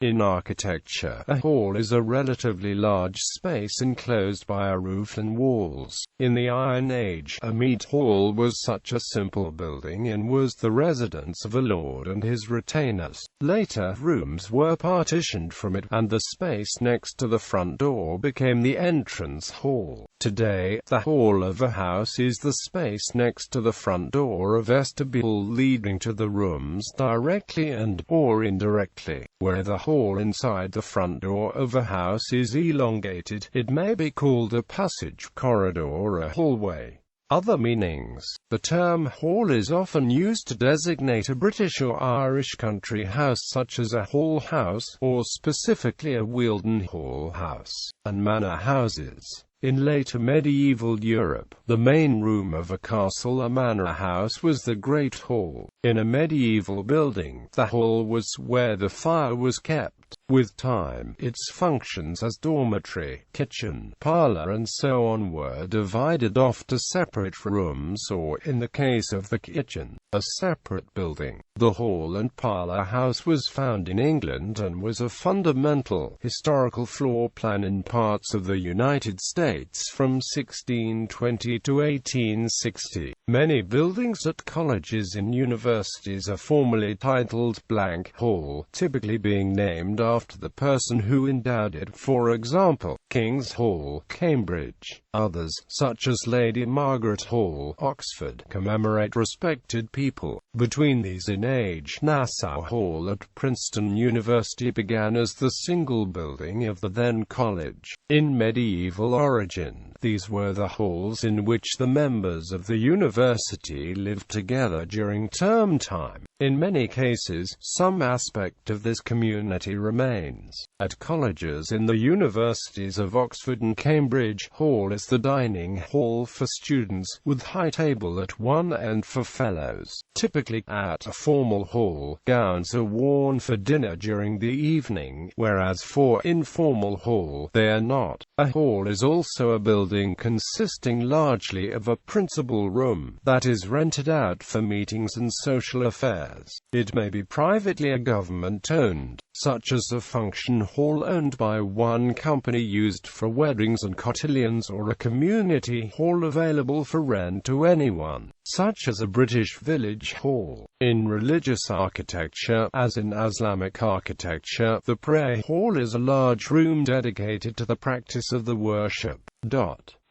In architecture, a hall is a relatively large space enclosed by a roof and walls. In the Iron Age, a mead hall was such a simple building and was the residence of a lord and his retainers. Later, rooms were partitioned from it, and the space next to the front door became the entrance hall. Today, the hall of a house is the space next to the front door, a vestibule leading to the rooms directly and/or indirectly. Where the hall inside the front door of a house is elongated, it may be called a passage, corridor, or a hallway. Other meanings. The term hall is often used to designate a British or Irish country house such as a hall house, or specifically a Wealden hall house, and manor houses. In later medieval Europe, the main room of a castle or manor house was the Great Hall. In a medieval building, the hall was where the fire was kept. With time, its functions as dormitory, kitchen, parlor and so on were divided off to separate rooms or, in the case of the kitchen, a separate building. The hall and parlor house was found in England and was a fundamental historical floor plan in parts of the United States from 1620 to 1860. Many buildings at colleges and universities are formally titled blank hall, typically being named after the person who endowed it. For example, King's Hall, Cambridge. Others, such as Lady Margaret Hall, Oxford, commemorate respected people. Between these in age, Nassau Hall at Princeton University began as the single building of the then college. In medieval origin, these were the halls in which the members of the university lived together during term time. In many cases, some aspect of this community remains. At colleges in the universities of Oxford and Cambridge, hall is the dining hall for students, with high table at one end for fellows. Typically, at a formal hall, gowns are worn for dinner during the evening, whereas for informal hall, they are not. A hall is also a building consisting largely of a principal room, that is rented out for meetings and social affairs. It may be privately or government-owned, such as a function hall owned by one company used for weddings and cotillions, or a community hall available for rent to anyone, such as a British village hall. In religious architecture, as in Islamic architecture, the prayer hall is a large room dedicated to the practice of the worship.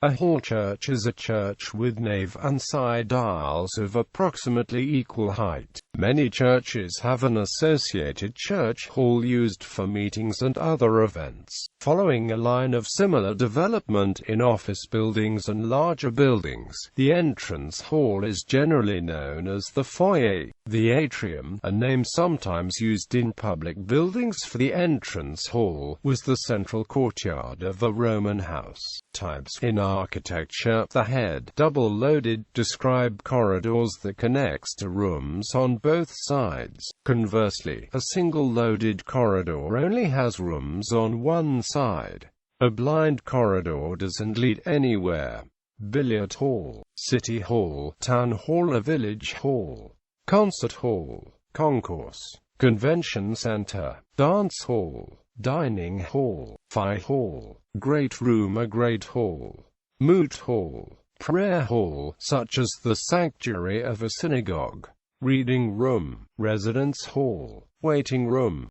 A hall church is a church with nave and side aisles of approximately equal height. Many churches have an associated church hall used for meetings and other events. Following a line of similar development in office buildings and larger buildings, the entrance hall is generally known as the foyer. The atrium, a name sometimes used in public buildings for the entrance hall, was the central courtyard of a Roman house. Types. In architecture, the head, double-loaded, describe corridors that connects to rooms on both sides. Conversely, a single-loaded corridor only has rooms on one side. A blind corridor doesn't lead anywhere. Billiard hall, city hall, town hall or village hall. Concert hall, concourse, convention center, dance hall, dining hall, fire hall, great room or great hall, moot hall, prayer hall, such as the sanctuary of a synagogue, reading room, residence hall, waiting room,